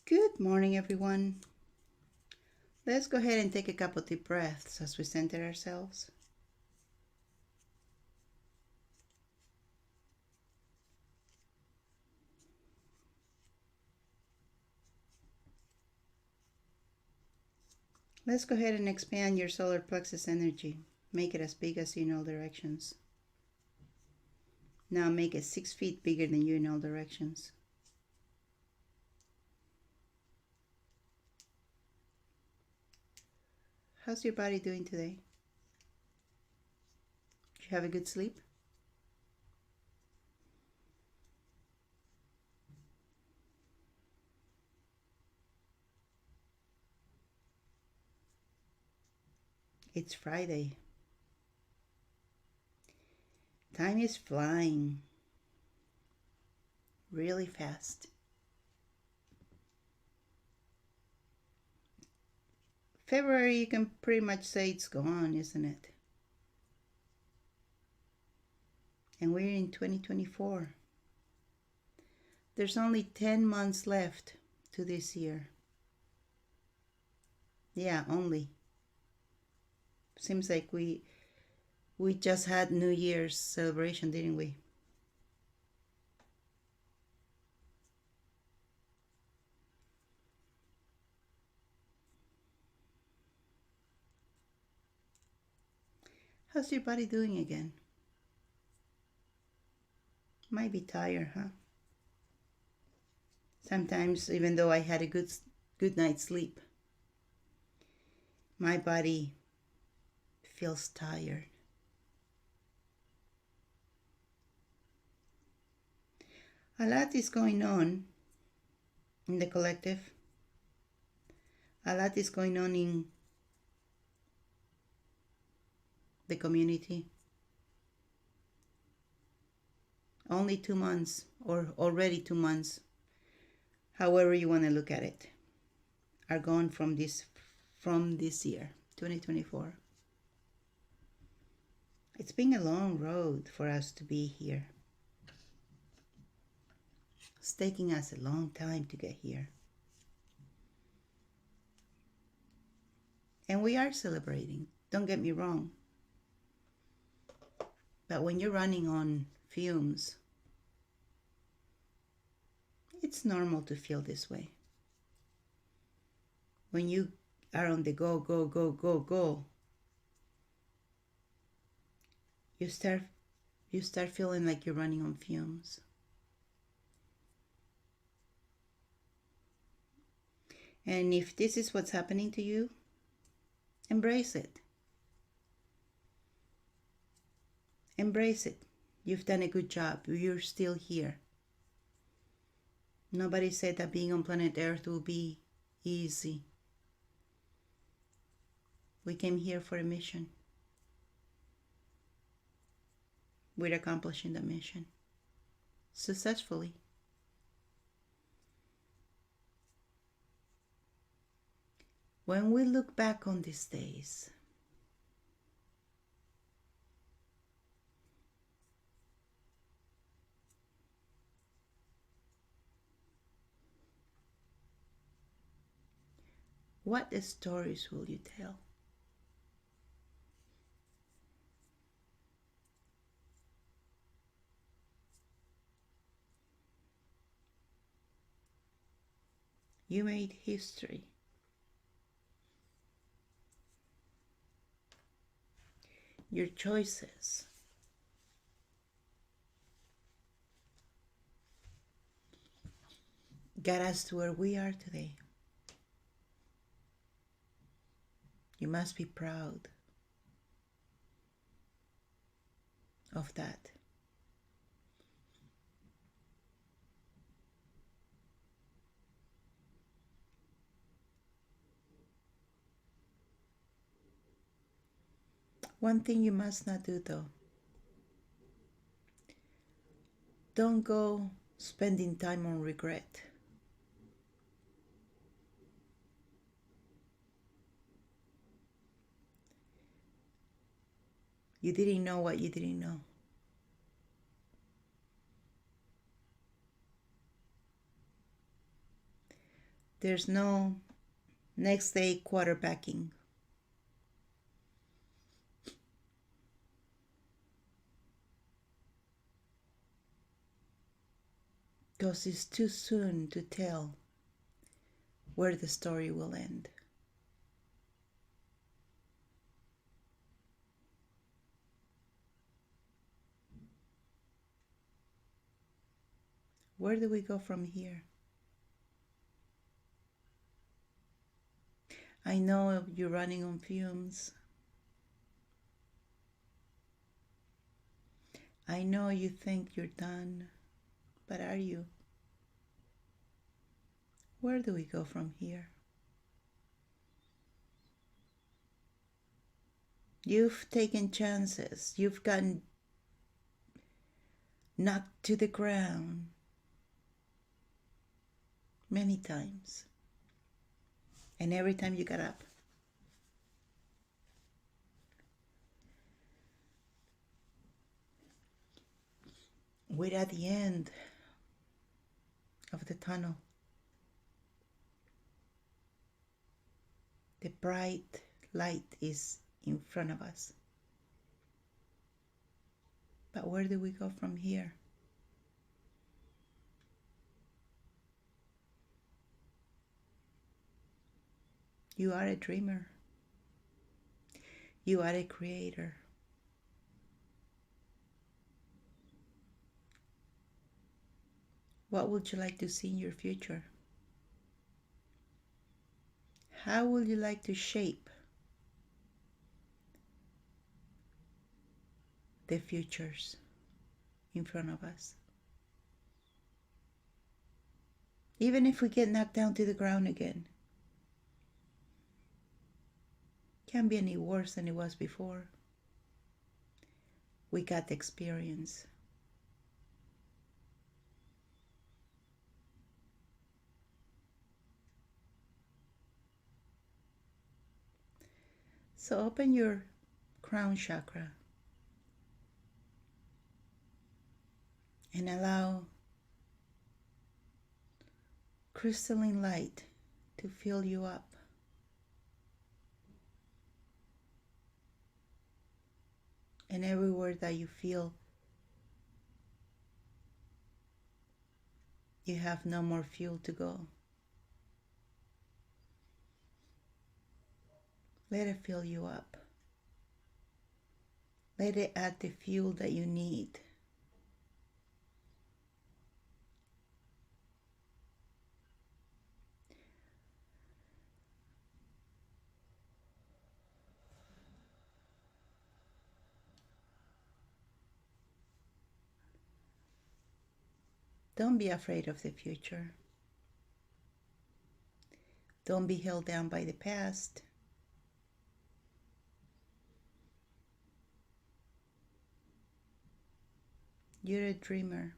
Good morning, everyone. Let's go ahead and take a couple deep breaths as we center ourselves. Let's go ahead and expand your solar plexus energy. Make it as big as you in all directions. Now make it 6 feet bigger than you in all directions. How's your body doing today? Did you have a good sleep? It's Friday. Time is flying really fast. February, you can pretty much say it's gone, isn't it? And we're in 2024. There's only 10 months left to this year. Yeah, only. Seems like we just had New Year's celebration, didn't we? How's your body doing again? Might be tired, huh? Sometimes, even though I had a good night's sleep, my body feels tired. A lot is going on in the collective. A lot is going on in the community. Only 2 months, or already 2 months, however you want to look at it, are gone from this year, 2024. It's been a long road for us to be here. It's taking us a long time to get here. And we are celebrating, don't get me wrong. But when you're running on fumes, it's normal to feel this way. When you are on the go, go, go, go, go, you start feeling like you're running on fumes. And if this is what's happening to you, embrace it. Embrace it. You've done a good job. You're still here. Nobody said that being on planet Earth will be easy. We came here for a mission. We're accomplishing the mission successfully. When we look back on these days, what stories will you tell? You made history. Your choices got us to where we are today. You must be proud of that. One thing you must not do though, don't go spending time on regret. You didn't know what you didn't know. There's no next day quarterbacking. Because it's too soon to tell where the story will end. Where do we go from here? I know you're running on fumes. I know you think you're done, but are you? Where do we go from here? You've taken chances. You've gotten knocked to the ground many times. And every time you got up. We're at the end of the tunnel. The bright light is in front of us. But where do we go from here? You are a dreamer. You are a creator. What would you like to see in your future? How would you like to shape the futures in front of us? Even if we get knocked down to the ground again, can't be any worse than it was before. We got the experience. So open your crown chakra and allow crystalline light to fill you up. And everywhere that you feel you have no more fuel to go, let it fill you up. Let it add the fuel that you need. Don't be afraid of the future. Don't be held down by the past. You're a dreamer.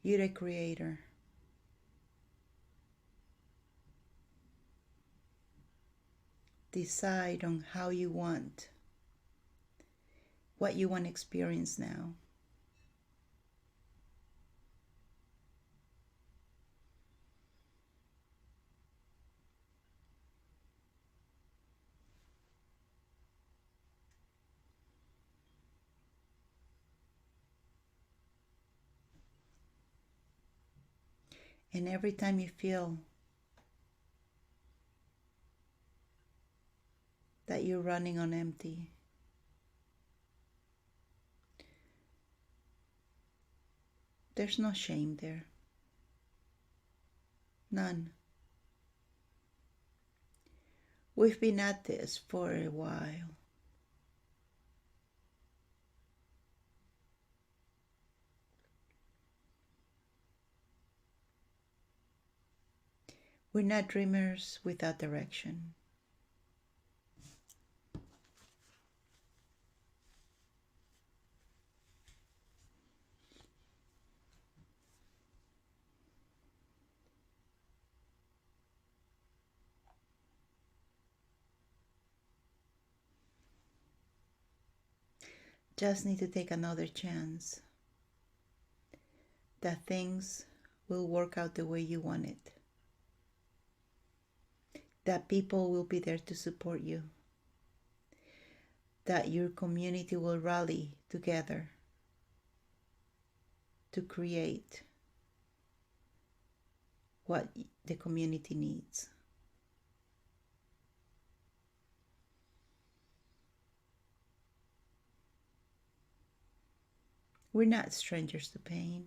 You're a creator. Decide on how you want, what you want to experience now. And every time you feel that you're running on empty, there's no shame there. None. We've been at this for a while. We're not dreamers without direction. Just need to take another chance that things will work out the way you want it. that people will be there to support you, that your community will rally together to create what the community needs. We're not strangers to pain.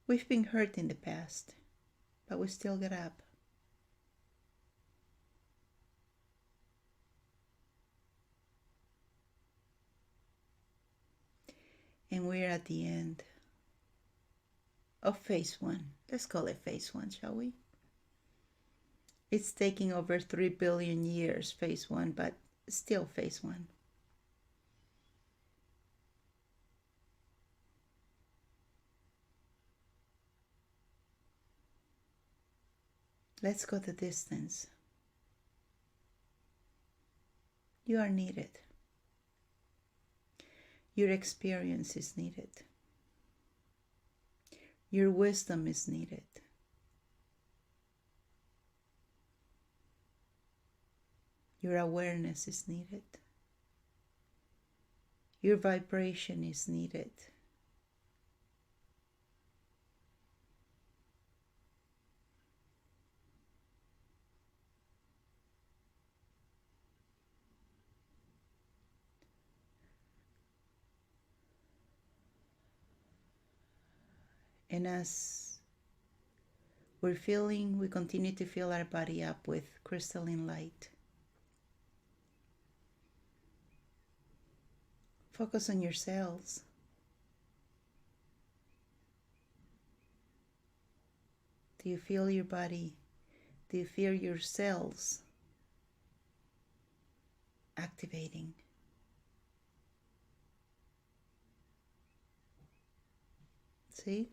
We've been hurt in the past, but we still get up. And we're at the end of phase one. Let's call it phase one, shall we? It's taking over 3 billion years, phase one, but still phase one. Let's go the distance. You are needed. Your experience is needed. Your wisdom is needed. Your awareness is needed. Your vibration is needed. And as we continue to fill our body up with crystalline light. Focus on your cells. Do you feel your body? Do you feel your cells activating? See?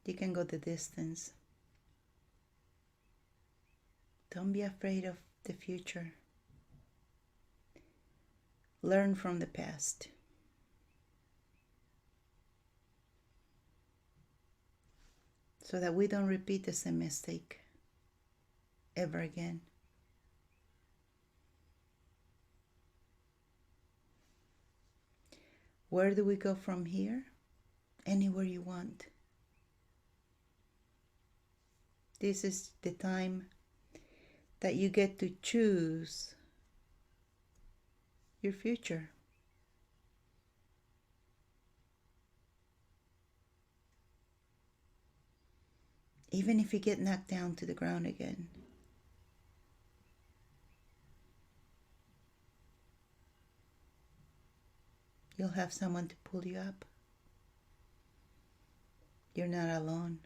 You can go the distance. Don't be afraid of the future. Learn from the past. So that we don't repeat the same mistake ever again. Where do we go from here? Anywhere you want. This is the time that you get to choose your future. Even if you get knocked down to the ground again. You'll have someone to pull you up. You're not alone.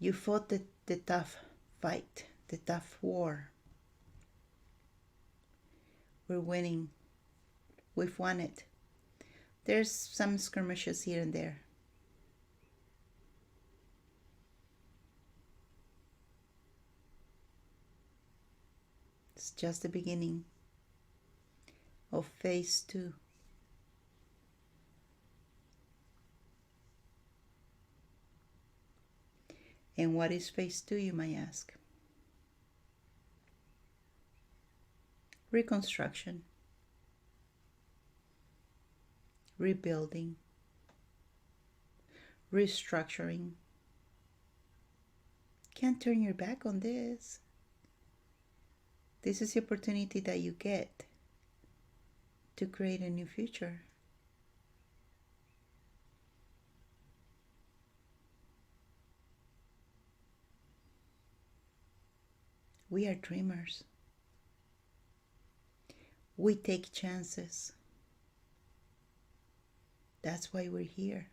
You fought the tough fight, the tough war. We're winning. We've won it. There's some skirmishes here and there. It's just the beginning of phase 2. And what is phase 2, you might ask? Reconstruction, rebuilding, restructuring. Can't turn your back on this. This is the opportunity that you get to create a new future. We are dreamers. We take chances. That's why we're here.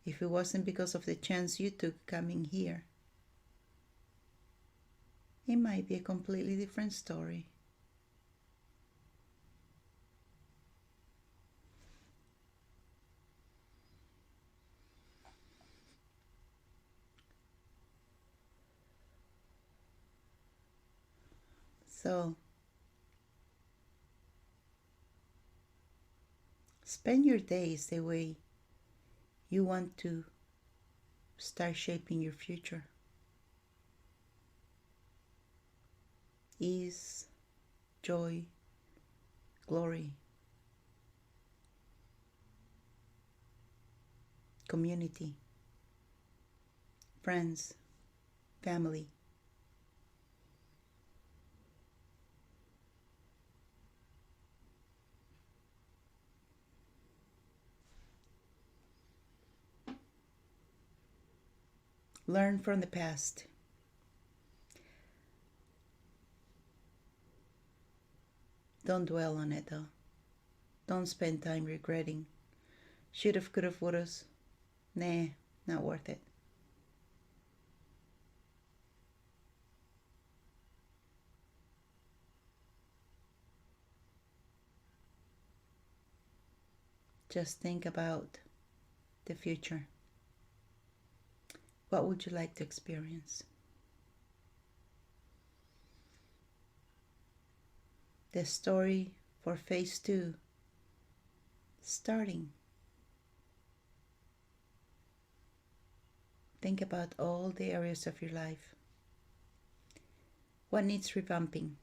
If it wasn't because of the chance you took coming here, it might be a completely different story. So spend your days the way you want to start shaping your future. Ease, joy, glory, community, friends, family. Learn from the past. Don't dwell on it though. Don't spend time regretting. Should've, could've, would've. Nah, not worth it. Just think about the future. What would you like to experience? The story for phase 2 starting. Think about all the areas of your life. What needs revamping?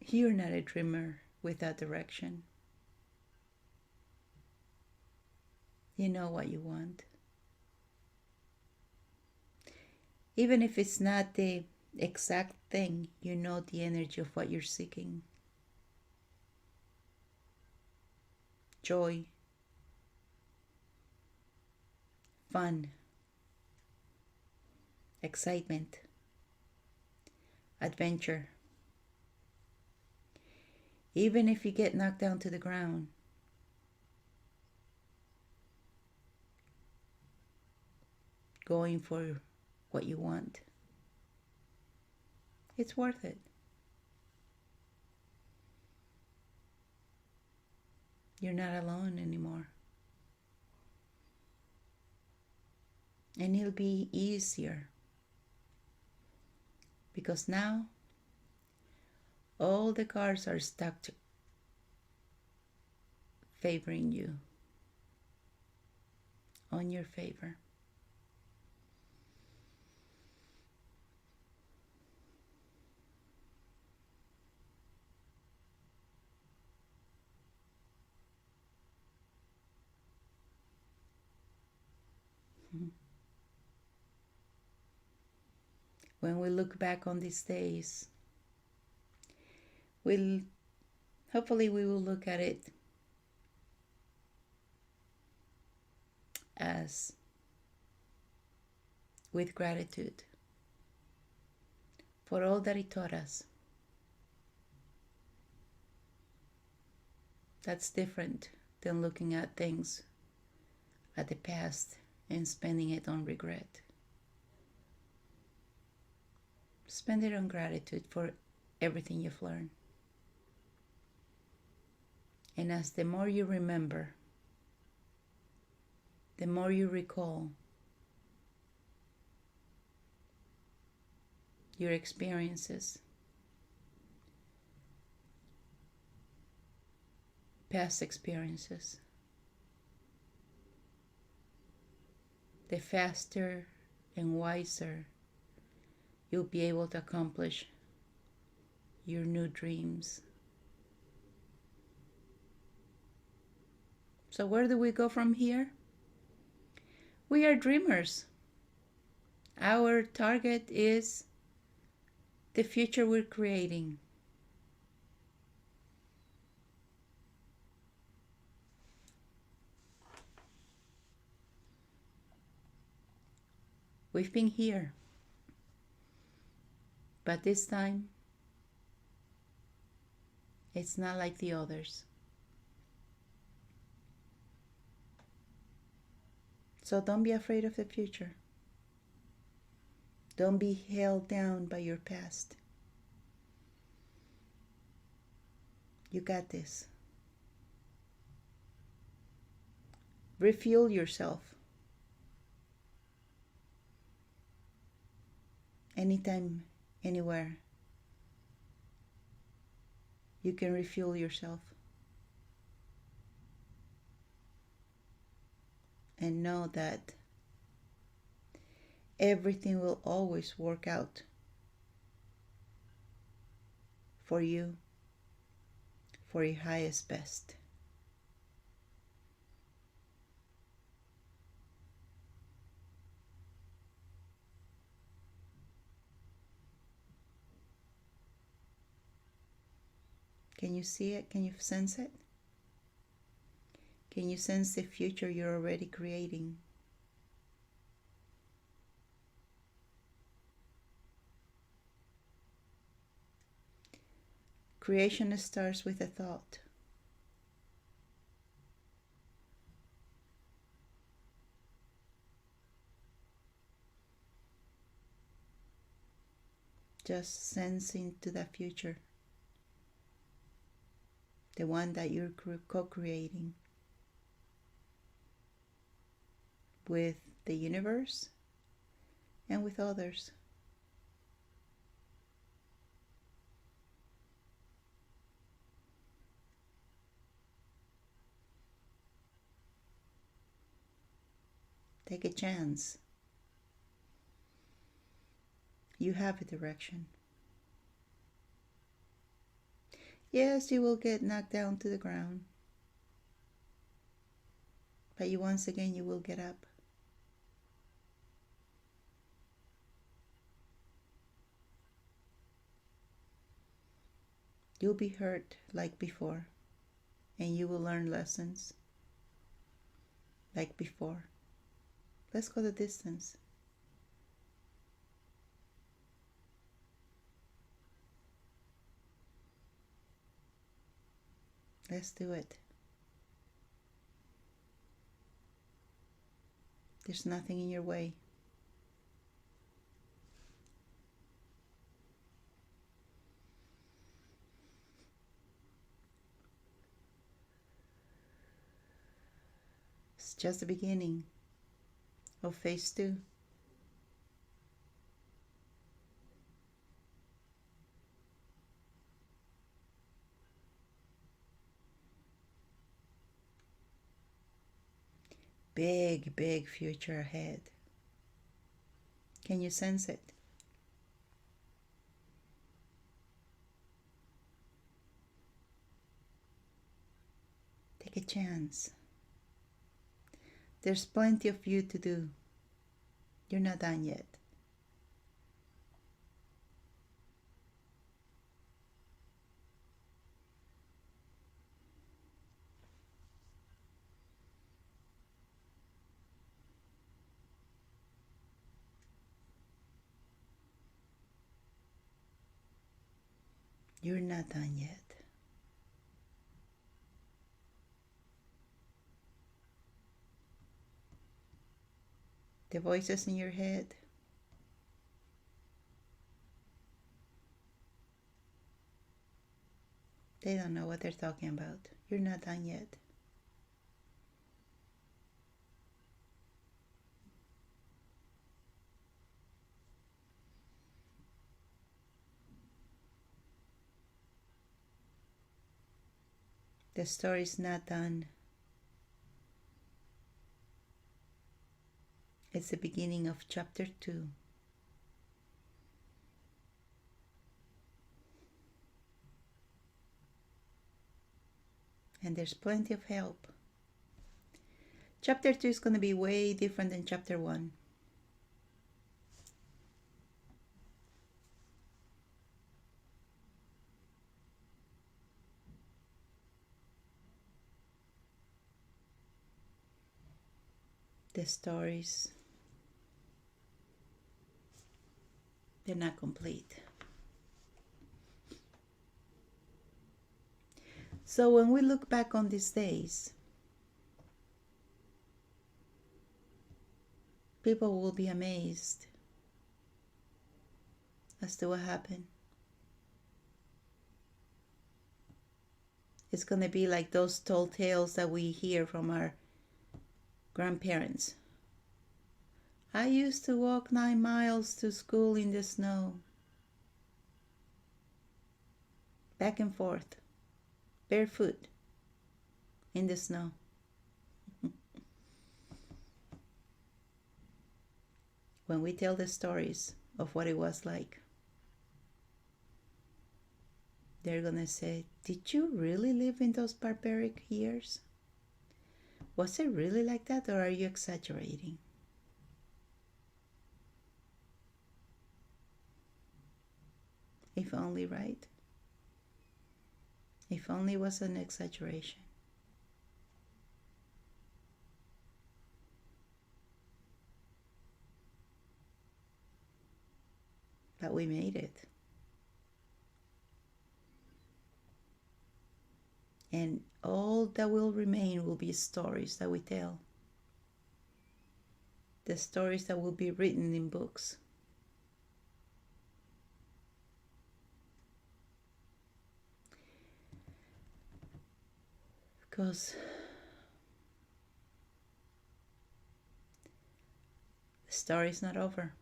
You're not a dreamer without direction. You know what you want. Even if it's not the exact thing, you know the energy of what you're seeking. Joy, fun, excitement, adventure. Even if you get knocked down to the ground, going for what you want, it's worth it. You're not alone anymore. And it'll be easier because now all the cards are stacked favoring you, on your favor. When we look back on these days, hopefully we will look at it as with gratitude for all that it taught us. That's different than looking at things at the past and spending it on regret. Spend it on gratitude for everything you've learned. And as the more you remember, the more you recall your experiences, past experiences, the faster and wiser you'll be able to accomplish your new dreams. So where do we go from here? We are dreamers. Our target is the future we're creating. We've been here, but this time it's not like the others. So don't be afraid of the future. Don't be held down by your past. You got this. Refuel yourself anytime, anywhere. You can refuel yourself and know that everything will always work out for you, for your highest best. Can you see it? Can you sense it? Can you sense the future you're already creating? Creation starts with a thought. Just sensing to that future, the one that you're co-creating with the universe and with others. Take a chance. You have a direction. Yes, you will get knocked down to the ground, but once again you will get up. You'll be hurt like before, and you will learn lessons like before. Let's go the distance. Let's do it. There's nothing in your way. It's just the beginning of phase 2. Big, big future ahead. Can you sense it? Take a chance. There's plenty of you to do. You're not done yet. You're not done yet. The voices in your head, they don't know what they're talking about. You're not done yet. The story's not done. It's the beginning of chapter 2. And there's plenty of help. Chapter 2 is going to be way different than chapter 1. The stories, they're not complete. So when we look back on these days, people will be amazed as to what happened. It's going to be like those tall tales that we hear from our grandparents. I used to walk 9 miles to school in the snow, back and forth, barefoot in the snow. When we tell the stories of what it was like, they're gonna say, did you really live in those barbaric years? Was it really like that, or are you exaggerating? If only, right? If only it was an exaggeration. But we made it. And all that will remain will be stories that we tell. The stories that will be written in books. Because the story is not over.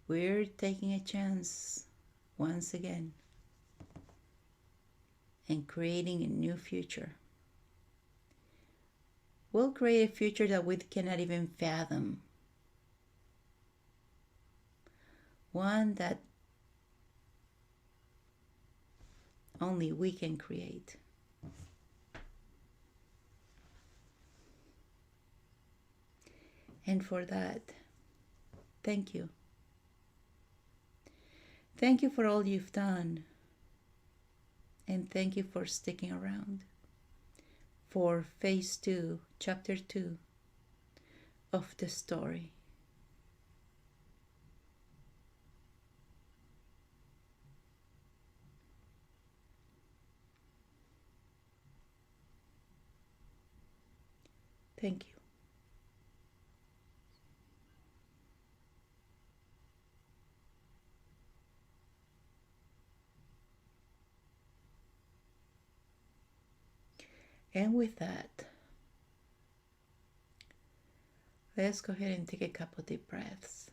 We're taking a chance once again and creating a new future. We'll create a future that we cannot even fathom. One that only we can create. And for that, thank you. Thank you for all you've done. And thank you for sticking around for phase 2, chapter 2 of the story. Thank you. And with that, let's go ahead and take a couple deep breaths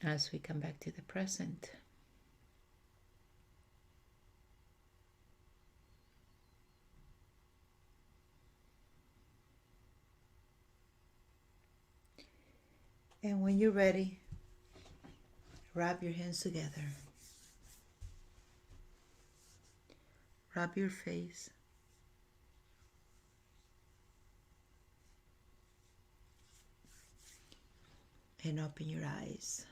as we come back to the present. And when you're ready, rub your hands together. Rub your face. And open your eyes.